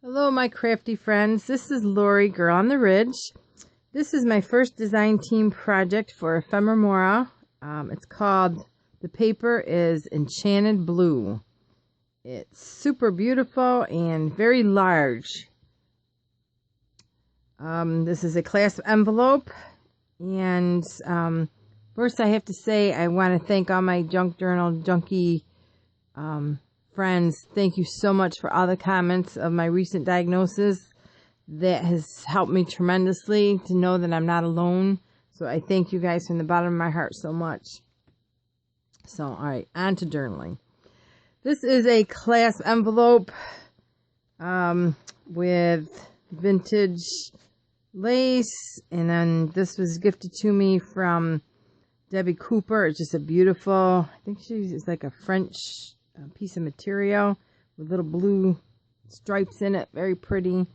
Hello my crafty friends, this is Lori, Girl on the Ridge. This is my first design team project for Ephemoire. It's called, the paper is Enchanted Blue. It's super beautiful and very large. This is a clasp envelope, and first I have to say I want to thank all my junk journal junkie friends. Thank you so much for all the comments of my recent diagnosis. That has helped me tremendously to know that I'm not alone. So I thank you guys from the bottom of my heart so much. So, alright, on to journaling. This is a clasp envelope with vintage lace, and then this was gifted to me from Debbie Cooper. It's just a beautiful, I think she's like a French piece of material with little blue stripes in it. Very pretty.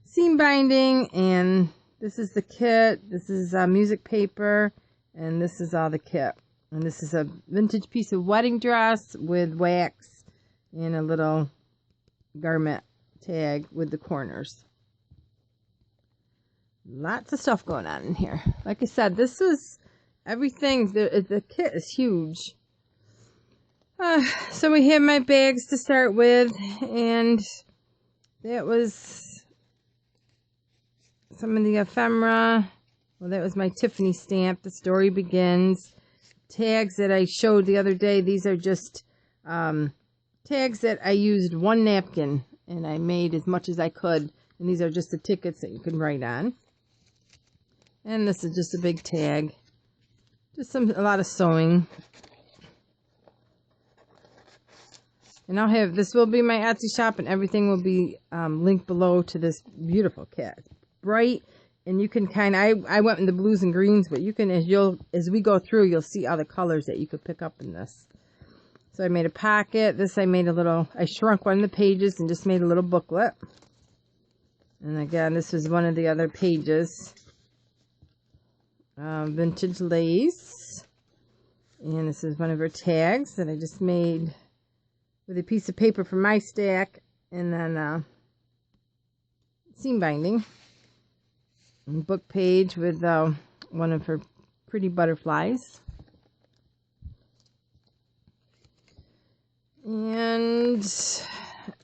Seam binding, and this is the kit. This is music paper, and this is all the kit. And this is a vintage piece of wedding dress with wax and a little garment tag with the corners. Lots of stuff going on in here. Like I said, this is everything. The kit is huge. So we have my bags to start with, and that was some of the ephemera. Well, that was my Tiffany stamp, The Story Begins. Tags that I showed the other day, these are just tags that I used one napkin, and I made as much as I could, and these are just the tickets that you can write on. And this is just a big tag. Just a lot of sewing. And I'll have, this will be my Etsy shop, and everything will be linked below to this beautiful kit. Bright, and you can kind of, I went in the blues and greens, but you can, as we go through, you'll see all the colors that you could pick up in this. So I made a pocket. This I made a little, I shrunk one of the pages and just made a little booklet. And again, this was one of the other pages. Vintage lace. And this is one of her tags that I just made with a piece of paper from my stack, and then seam binding, and book page with one of her pretty butterflies. And this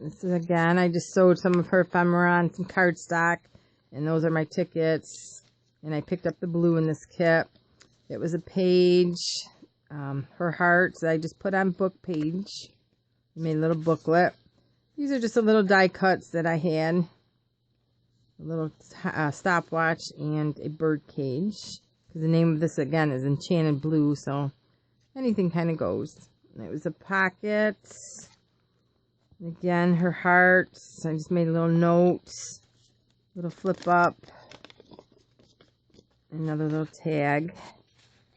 is, again, I just sewed some of her ephemera on some cardstock, and those are my tickets. And I picked up the blue in this kit. It was a page, her hearts that I just put on book page. I made a little booklet. These are just a little die cuts that I had. A little stopwatch and a bird cage. Because the name of this, again, is Enchanted Blue, so anything kind of goes. And it was a pocket. And again, her hearts. I just made a little note. Little flip up. Another little tag.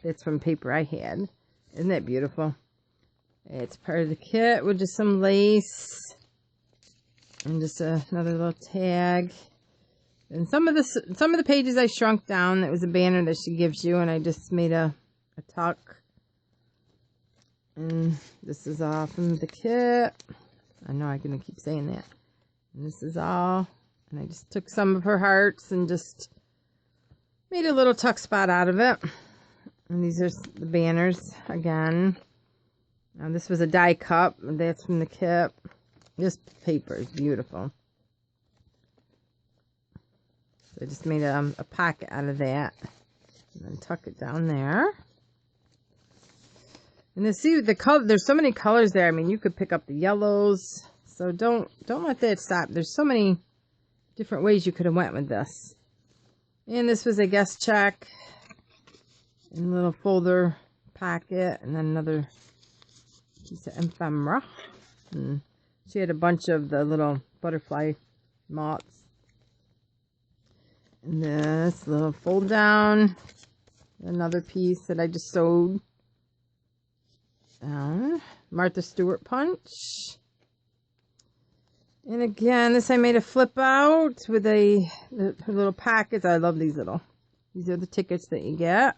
That's from paper I had. Isn't that beautiful? It's part of the kit with just some lace and just another little tag. And some of the pages I shrunk down. That was a banner that she gives you, and I just made a tuck. And this is all from the kit. I know I'm gonna keep saying that. And this is all. And I just took some of her hearts and just made a little tuck spot out of it. And these are the banners again. Now this was a die cup. That's from the kit. This paper is beautiful. So I just made a pocket out of that. And then tuck it down there. And then see the color. There's so many colors there. I mean, you could pick up the yellows. So don't let that stop. There's so many different ways you could have went with this. And this was a guest check. And a little folder pocket. And then another piece of ephemera. And she had a bunch of the little butterfly moths. And this little fold down. Another piece that I just sewed down. Martha Stewart punch. And again, this I made a flip out with her little pockets. I love these little. These are the tickets that you get.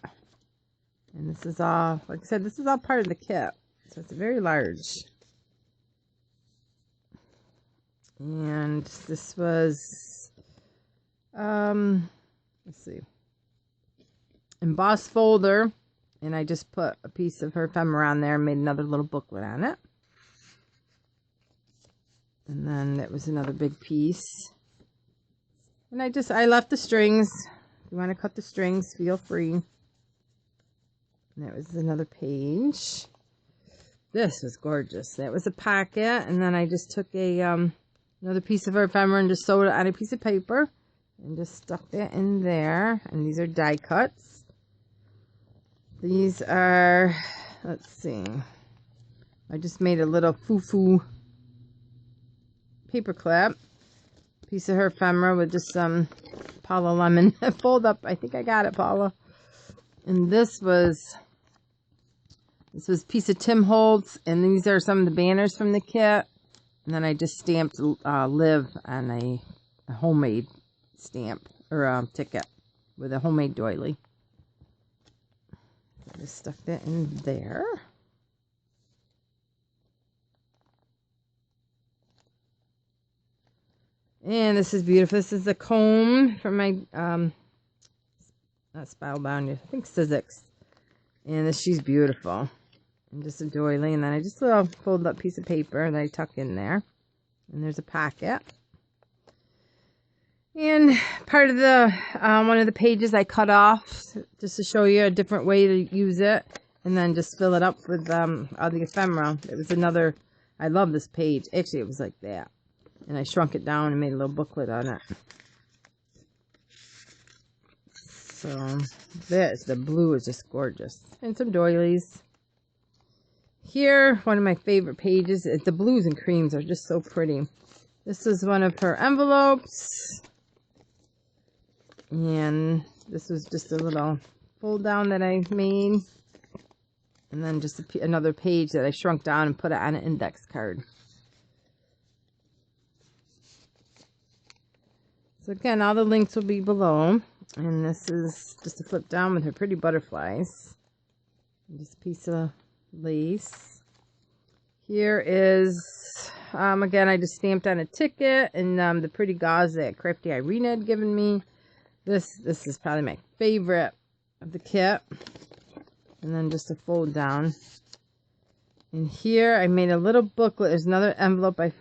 And this is all, like I said, this is all part of the kit. So it's very large. And this was, let's see, embossed folder. And I just put a piece of her ephemera on there and made another little booklet on it. And then that was another big piece. And I left the strings. If you want to cut the strings, feel free. And that was another page. This was gorgeous. That was a pocket. And then I just took a another piece of her ephemera and just sewed it on a piece of paper. And just stuck that in there. And these are die cuts. These are, let's see. I just made a little foo-foo paper clip. Piece of her ephemera with just some Paula lemon fold up. I think I got it, Paula. And this was a piece of Tim Holtz, and these are some of the banners from the kit. And then I just stamped live on a homemade stamp or ticket with a homemade doily. I just stuck that in there. And this is beautiful. This is the comb from my, not Spellbound, I think Sizzix. And she's beautiful. And just a doily. And then I just a little folded up piece of paper that I tuck in there. And there's a pocket. And part of the, one of the pages I cut off just to show you a different way to use it. And then just fill it up with all the ephemera. It was another, I love this page. Actually, it was like that. And I shrunk it down and made a little booklet on it. So, the blue is just gorgeous. And some doilies. Here, one of my favorite pages. The blues and creams are just so pretty. This is one of her envelopes. And this was just a little fold down that I made. And then just another page that I shrunk down and put it on an index card. So again, all the links will be below. And this is just a flip down with her pretty butterflies. And just a piece of lace. Here is, again, I just stamped on a ticket. And the pretty gauze that Crafty Irina had given me. This is probably my favorite of the kit. And then just a fold down. And here I made a little booklet. There's another envelope I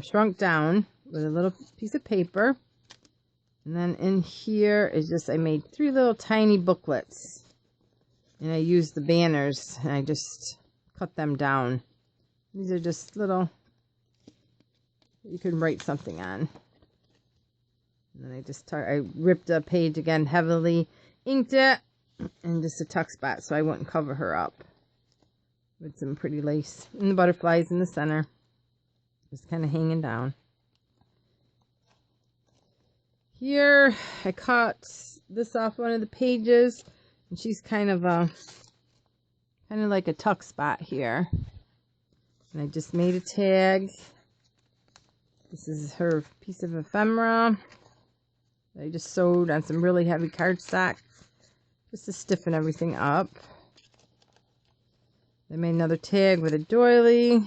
shrunk down with a little piece of paper. And then in here is just, I made 3 little tiny booklets. And I used the banners and I just cut them down. These are just little, you can write something on. And then I ripped a page again, heavily inked it, and just a tuck spot so I wouldn't cover her up. With some pretty lace. And the butterflies in the center. Just kind of hanging down. Here, I cut this off one of the pages, and she's kind of like a tuck spot here. And I just made a tag. This is her piece of ephemera. I just sewed on some really heavy cardstock, just to stiffen everything up. I made another tag with a doily.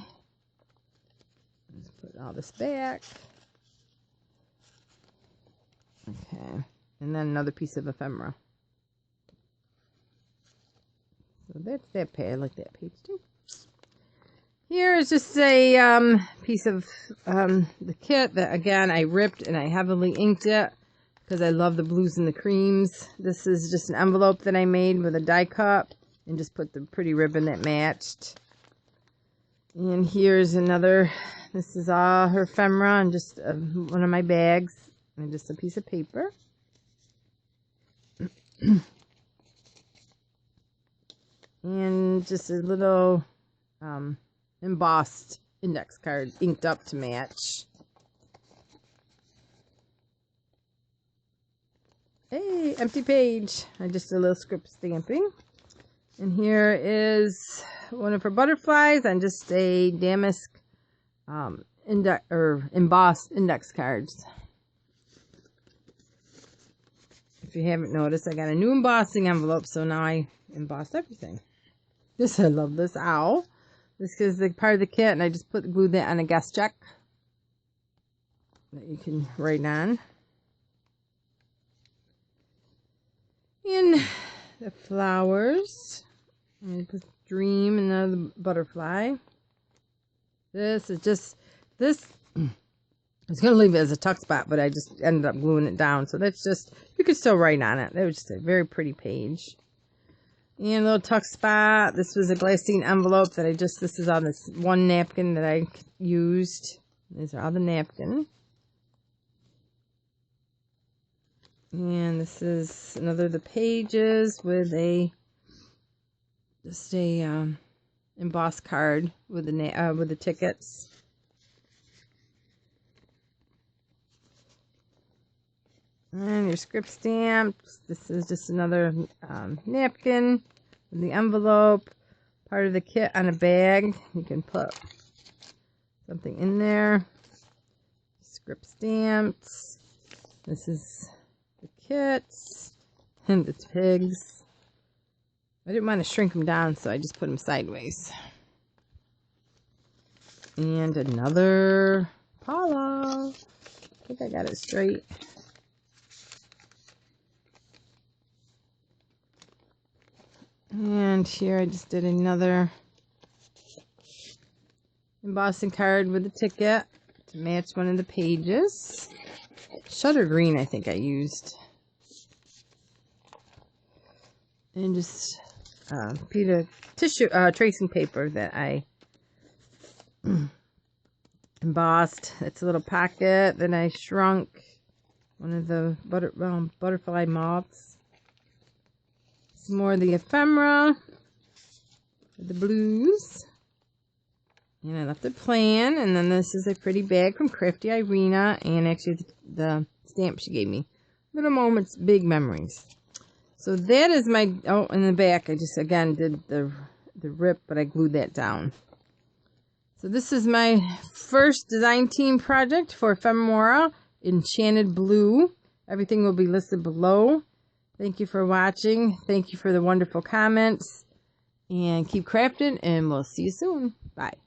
Let's put all this back. Okay, and then another piece of ephemera. So that's that page. I like that page too. Here is just a piece of the kit that, again, I ripped and I heavily inked it because I love the blues and the creams. This is just an envelope that I made with a die cut and just put the pretty ribbon that matched. And here's another. This is all her ephemera and just one of my bags. And just a piece of paper. And just a little embossed index card inked up to match. Hey, empty page. I just did a little script stamping. And here is one of her butterflies and just a damask embossed index cards. If you haven't noticed, I got a new embossing envelope, so now I emboss everything. I love this owl. This is the part of the kit, and I just glued that on a guest check. that you can write on. And the flowers. I'm going to put dream and another butterfly. This is just, this, I was going to leave it as a tuck spot, but I just ended up gluing it down. So that's just, you could still write on it. That was just a very pretty page. And a little tuck spot. This was a glassine envelope that this is on this one napkin that I used. These are all the napkins. And this is another of the pages with just a embossed card with the tickets. And your script stamps. This is just another napkin with the envelope. Part of the kit on a bag. You can put something in there. Script stamps. This is the kits and the pigs. I didn't want to shrink them down, so I just put them sideways. And another Paula. I think I got it straight. And here I just did another embossing card with a ticket to match one of the pages. Shutter green I think I used. And just a piece of tissue, tracing paper that I embossed. It's a little pocket that I shrunk. One of the butterfly moths. Some more of the ephemera. The blues. And I left it plain. And then this is a pretty bag from Crafty Irina. And actually the stamp she gave me. Little moments, big memories. So that is my, oh, in the back, I just, again, did the rip, but I glued that down. So this is my first design team project for Ephemoire, Enchanted Blue. Everything will be listed below. Thank you for watching. Thank you for the wonderful comments. And keep crafting, and we'll see you soon. Bye.